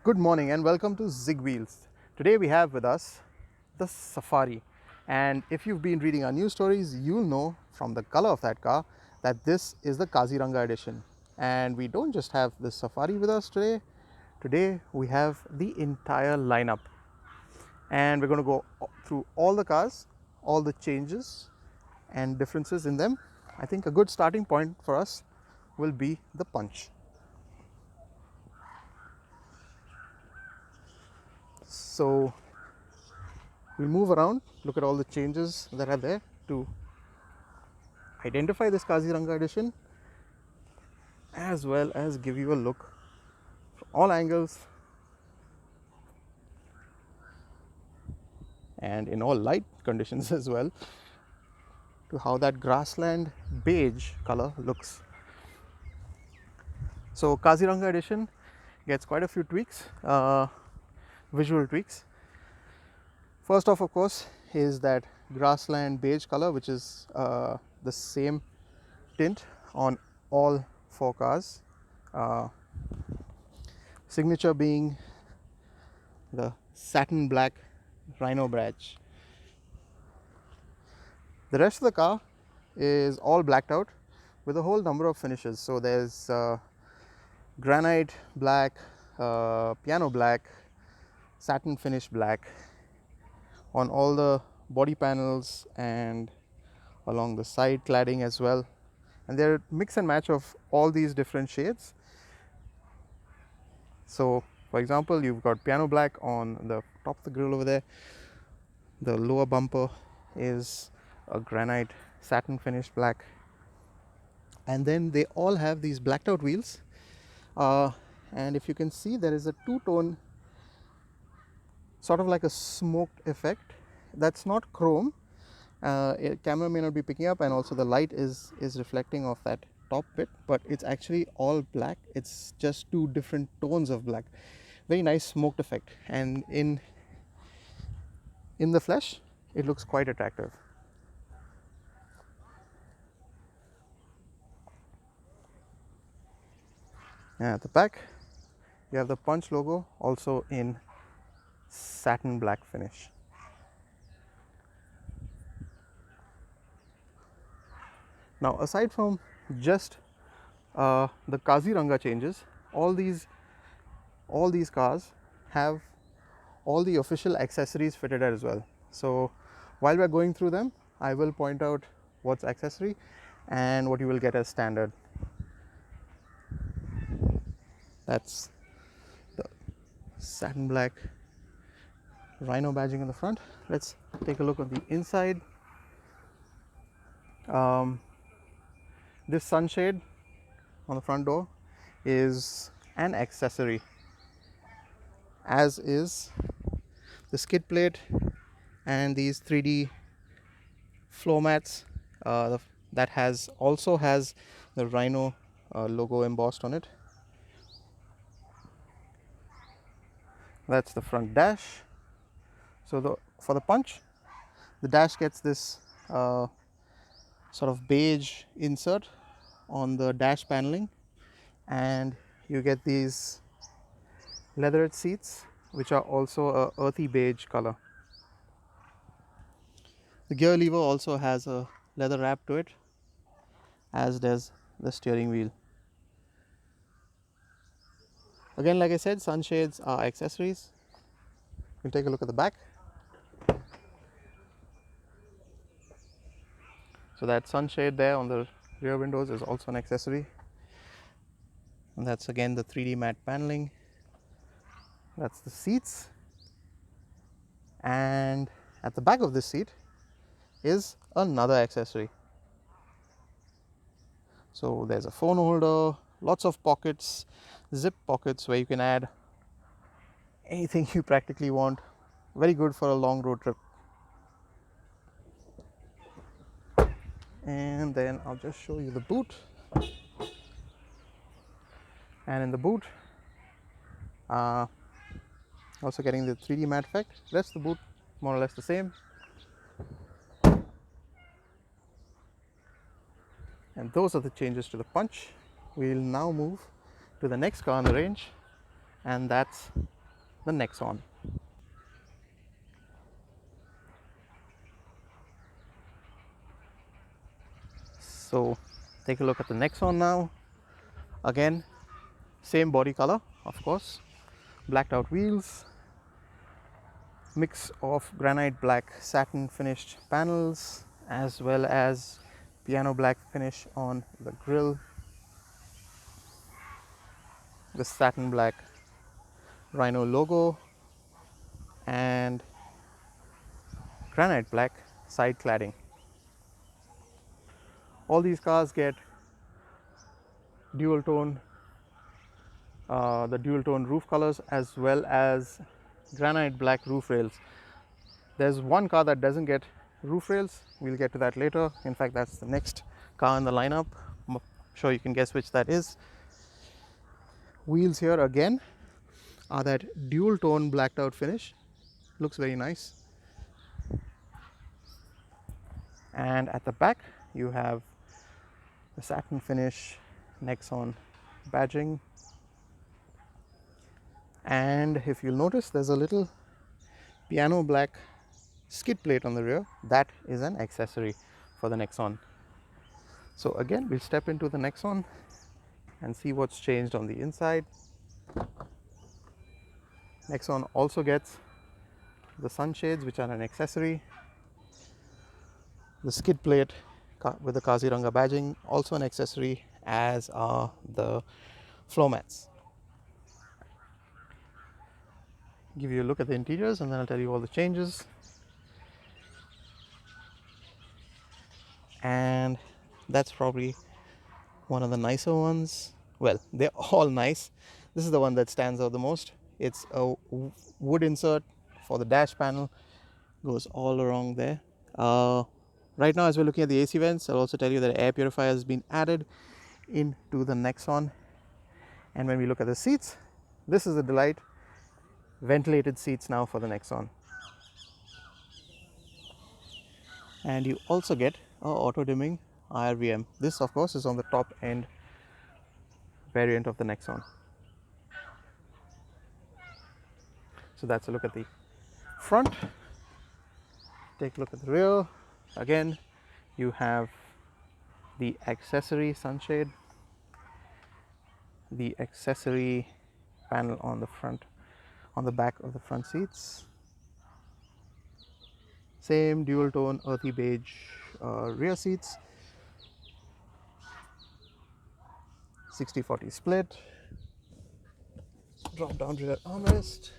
Good morning and welcome to ZigWheels. Today we have with us the Safari, and if you've been reading our news stories, you'll know from the color of that car that this is the Kaziranga edition. And we don't just have the Safari with us today. Today we have the entire lineup, and we're going to go through all the cars, all the changes and differences in them. I think a good starting point for us will be the Punch. So we'll move around, look at all the changes that are there to identify this Kaziranga edition, as well as give you a look from all angles and in all light conditions as well to how that Grassland beige color looks. So Kaziranga edition gets quite a few tweaks, visual tweaks. First off, of course, is that Grassland beige color, which is the same tint on all four cars. Signature being the satin black rhino badge. The rest of the car is all blacked out with a whole number of finishes. So there's granite black, piano black, satin finish black on all the body panels and along the side cladding as well. And they're mix and match of all these different shades. So for example, you've got piano black on the top of the grille over there. The lower bumper is a granite satin finished black, and then they all have these blacked out wheels, and if you can see, there is a two-tone, sort of like a smoked effect. That's not chrome. Camera may not be picking up, and also the light is reflecting off that top bit, but it's actually all black. It's just two different tones of black. Very nice smoked effect, and in the flesh it looks quite attractive. And at the back you have the Punch logo, also in satin black finish. Now, aside from just the Kaziranga changes, all these cars have all the official accessories fitted as well. So while we're going through them, I will point out what's accessory and what you will get as standard. That's the satin black rhino badging in the front. Let's take a look at the inside. This sunshade on the front door is an accessory, as is the skid plate and these 3D floor mats that also has the rhino logo embossed on it. That's the front dash. So for the Punch, the dash gets this sort of beige insert on the dash paneling, and you get these leatherette seats, which are also a earthy beige color. The gear lever also has a leather wrap to it, as does the steering wheel. Again, like I said, sunshades are accessories. We'll take a look at the back. So that sunshade there on the rear windows is also an accessory, and that's again the 3D matte paneling. That's the seats, and at the back of this seat is another accessory. So there's a phone holder, lots of pockets, zip pockets where you can add anything you practically want. Very good for a long road trip. And then I'll just show you the boot. And in the boot, also getting the 3D matte effect. Rest of the boot more or less the same. And those are the changes to the Punch. We'll now move to the next car in the range, and that's the Nexon. So take a look at the Nexon now. Again, same body color, of course, blacked out wheels, mix of granite black satin finished panels, as well as piano black finish on the grille, the satin black rhino logo, and granite black side cladding. All these cars get dual tone, the dual tone roof colors, as well as granite black roof rails. There's one car that doesn't get roof rails. We'll get to that later. In fact, that's the next car in the lineup. I'm sure you can guess which that is. Wheels here again are that dual tone blacked out finish. Looks very nice. And at the back you have the satin finish Nexon badging. And if you'll notice, there's a little piano black skid plate on the rear. That is an accessory for the Nexon. So again, we'll step into the Nexon and see what's changed on the inside. Nexon also gets the sunshades, which are an accessory. The skid plate with the Kaziranga badging, also an accessory, as are the floor mats. Give you a look at the interiors and then I'll tell you all the changes. And that's probably one of the nicer ones. Well, they're all nice. This is the one that stands out the most. It's a wood insert for the dash panel, goes all around there. Right now, as we're looking at the AC vents, I'll also tell you that air purifier has been added into the Nexon. And when we look at the seats, this is a delight. Ventilated seats now for the Nexon. And you also get a auto dimming IRVM. This, of course, is on the top end variant of the Nexon. So that's a look at the front. Take a look at the rear. Again, you have the accessory sunshade, the accessory panel on the front, on the back of the front seats. Same dual tone earthy beige rear seats. 60-40 split. Drop down rear armrest.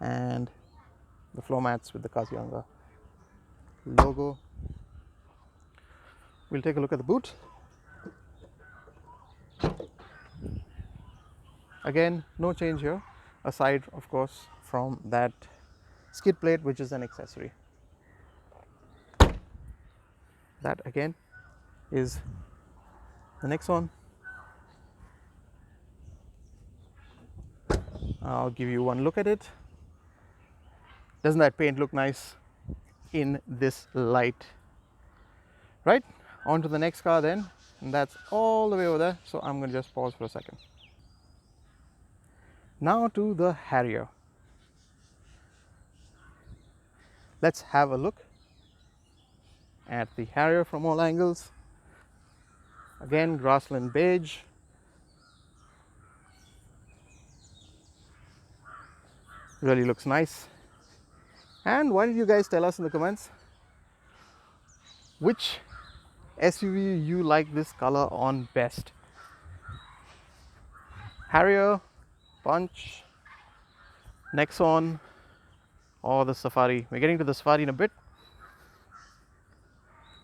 And the floor mats with the Kaziranga logo. We'll take a look at the boot. Again, no change here, aside, of course, from that skid plate, which is an accessory. That again is the Nexon. I'll give you one look at it. Doesn't that paint look nice in this light? Right, on to the next car then, and that's all the way over there. So I'm going to just pause for a second. Now to the Harrier. Let's have a look at the Harrier from all angles. Again, Grassland beige. Really looks nice. And why don't you guys tell us in the comments which SUV you like this color on best? Harrier, Punch, Nexon, or the Safari? We're getting to the Safari in a bit.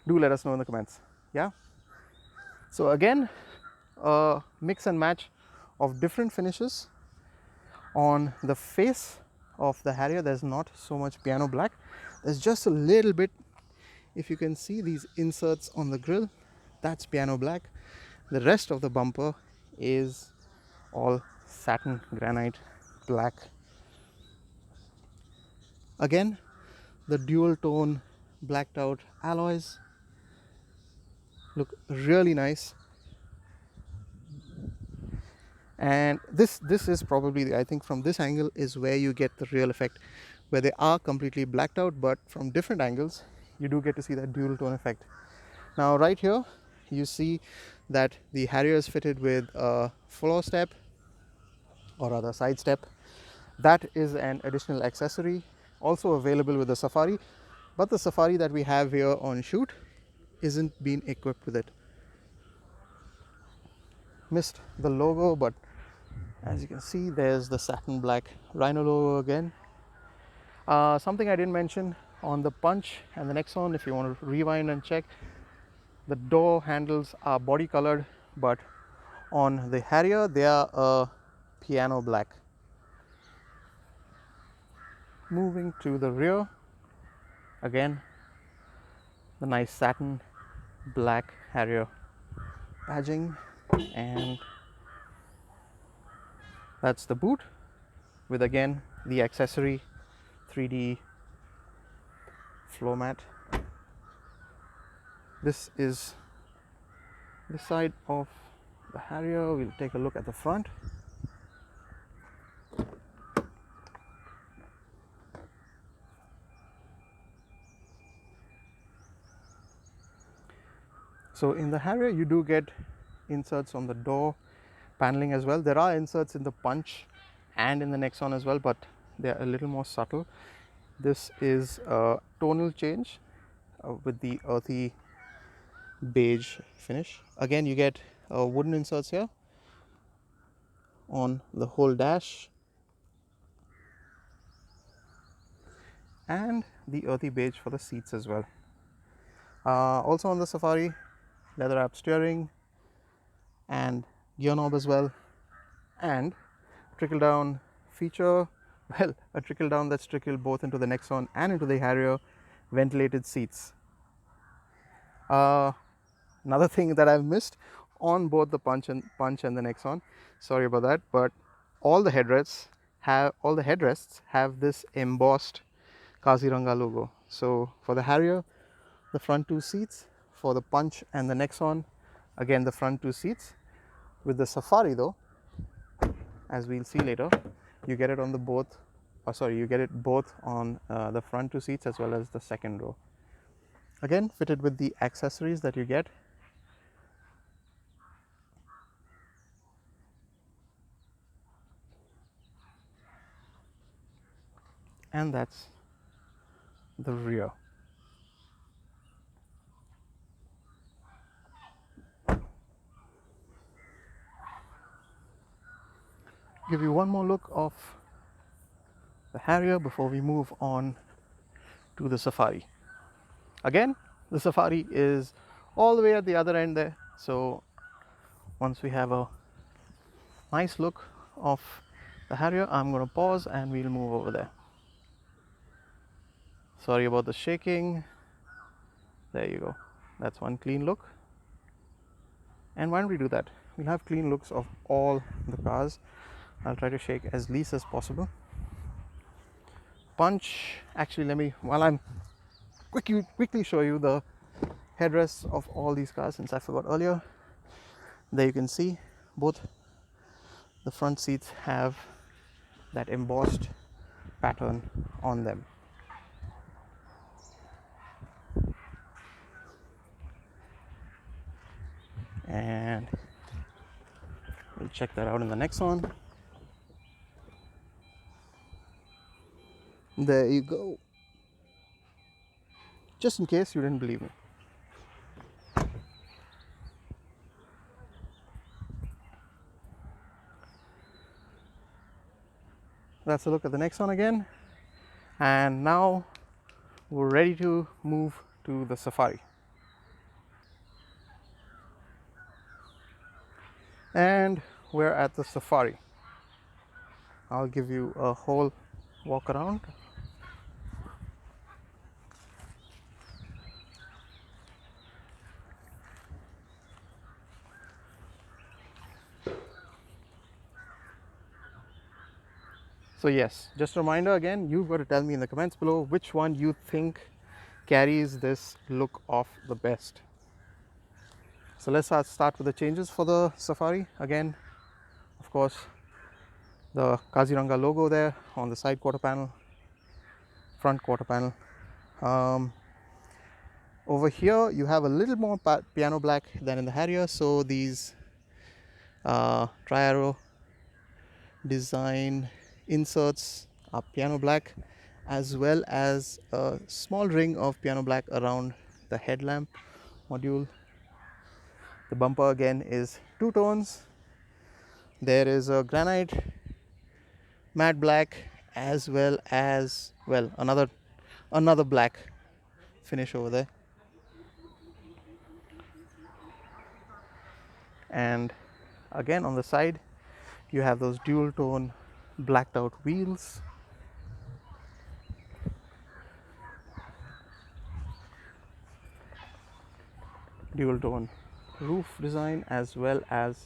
Do let us know in the comments. Yeah. So again, a mix and match of different finishes on the face of the Harrier. There's not so much piano black. There's just a little bit. If you can see these inserts on the grille, that's piano black. The rest of the bumper is all satin granite black. Again, the dual tone blacked out alloys look really nice. And this is probably I think from this angle is where you get the real effect, where they are completely blacked out, but from different angles you do get to see that dual tone effect. Now right here you see that the Harrier is fitted with a floor step, or rather side step. That is an additional accessory also available with the Safari, but the Safari that we have here on shoot isn't being equipped with it. Missed the logo, but as you can see there's the satin black Rhino logo again. Something I didn't mention on the Punch and the Nexon, if you want to rewind and check, the door handles are body colored, but on the Harrier they are a piano black. Moving to the rear, again the nice satin black Harrier badging, and that's the boot with again the accessory 3D floor mat. This is the side of the Harrier. We'll take a look at the front. So in the Harrier you do get inserts on the door paneling as well. There are inserts in the Punch and in the Nexon as well, but they are a little more subtle. This is a tonal change with the earthy beige finish. Again you get wooden inserts here on the whole dash, and the earthy beige for the seats as well. Also on the Safari, leather wrap steering and gear knob as well, and trickle down feature, well, a trickle down that's trickled both into the Nexon and into the Harrier, ventilated seats. Another thing that I've missed on both the Punch and the Nexon, sorry about that, but all the headrests have this embossed Kaziranga logo. So for the Harrier, the front two seats; for the Punch and the Nexon, again the front two seats. With the Safari though, as we'll see later, you get it on the both, you get it both on the front two seats as well as the second row. Again fitted with the accessories that you get. And that's the rear. Give you one more look of the Harrier before we move on to the Safari. Again, the Safari is all the way at the other end there. So once we have a nice look of the Harrier, I'm going to pause and we'll move over there. Sorry about the shaking. There you go. That's one clean look. And why don't we do that? We'll have clean looks of all the cars. I'll try to shake as least as possible. Punch, actually let me, while I'm quickly show you the headrests of all these cars, since I forgot earlier. There you can see both the front seats have that embossed pattern on them. And we'll check that out in the next one. There you go. Just in case you didn't believe me. That's a look at the next one again. And now we're ready to move to the Safari. And we're at the Safari. I'll give you a whole walk around. So yes, just a reminder again, you've got to tell me in the comments below which one you think carries this look off the best. So let's start with the changes for the Safari. Again, of of course, the Kaziranga logo there on the side quarter panel, front quarter panel. Over here you have a little more piano black than in the Harrier, so these tri-arrow design inserts are piano black, as well as a small ring of piano black around the headlamp module. The bumper again is two tones. There is a granite matte black, as well as, well, another black finish over there. And again on the side you have those dual tone blacked out wheels. Dual tone roof design, as well as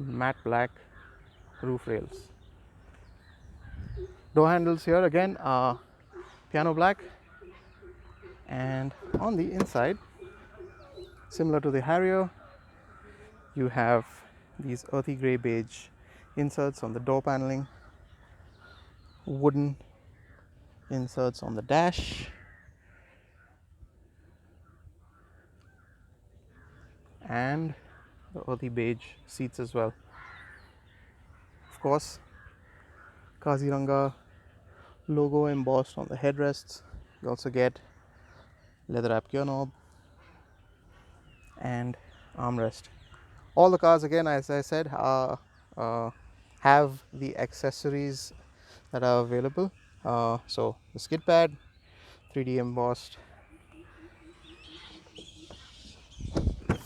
matte black roof rails. Door handles here again are piano black, and on the inside, similar to the Harrier, you have these earthy grey beige inserts on the door paneling, wooden inserts on the dash, and the earthy beige seats as well. Of course, Kaziranga logo embossed on the headrests. You also get leather wrap gear knob and armrest. All the cars, again, as I said, have the accessories that are available. So the skid pad, 3D embossed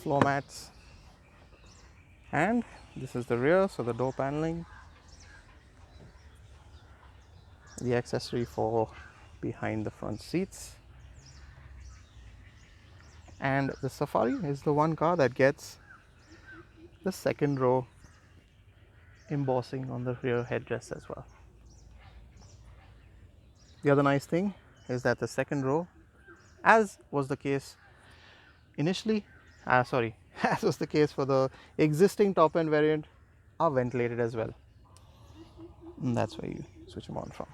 floor mats, and this is the rear, so the door paneling, the accessory for behind the front seats. And the Safari is the one car that gets the second row embossing on the rear headrest as well. The other nice thing is that the second row, as was the case initially, as was the case for the existing top end variant, are ventilated as well. And that's where you switch them on from.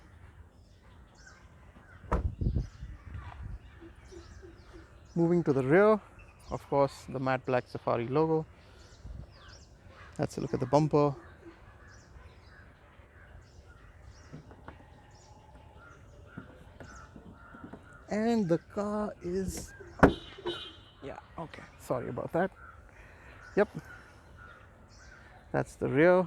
Moving to the rear, of course, the matte black Safari logo. Let's look at the bumper. And the car is, yeah, okay, sorry about that. Yep, that's the rear.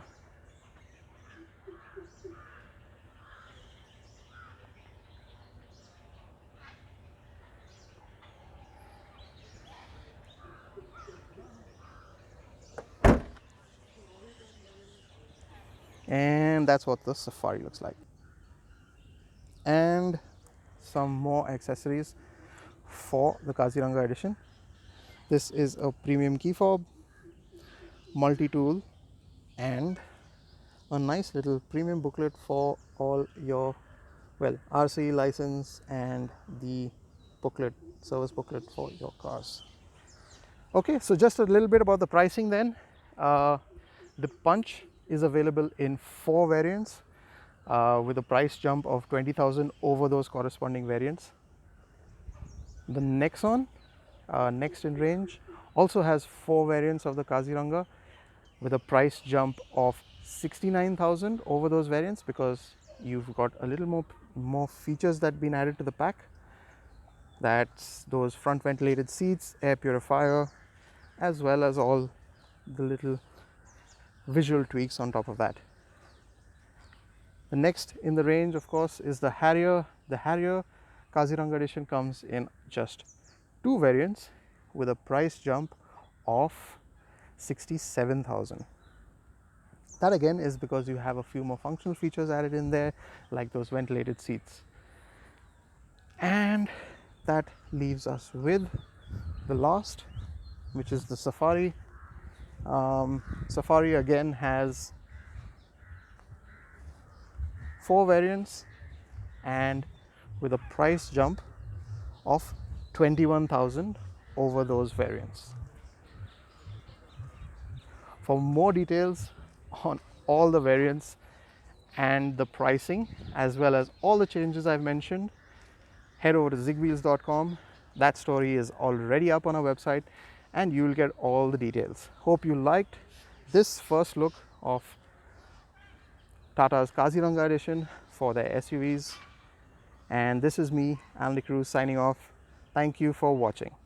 And that's what the Safari looks like. And some more accessories for the Kaziranga edition. This is a premium key fob, multi-tool, and a nice little premium booklet for all your, well, RC license and the booklet, service booklet for your cars. Okay, so just a little bit about the pricing then. The Punch is available in 4 variants with a price jump of 20,000 over those corresponding variants. The Nexon, next in range, also has 4 variants of the Kaziranga with a price jump of 69,000 over those variants, because you've got a little more features that have been added to the pack. That's those front ventilated seats, air purifier, as well as all the little visual tweaks on top of that. The next in the range, of course, is the Harrier. The Harrier Kaziranga edition comes in just 2 variants with a price jump of 67,000. That again is because you have a few more functional features added in there, like those ventilated seats. And that leaves us with the last, which is the Safari. Safari again has 4 variants and with a price jump of 21,000 over those variants. For more details on all the variants and the pricing, as well as all the changes I've mentioned, head over to zigwheels.com. That story is already up on our website and you'll get all the details. Hope you liked this first look of Tata's Kaziranga edition for their SUVs. And this is me, Alan Cruz, signing off. Thank you for watching.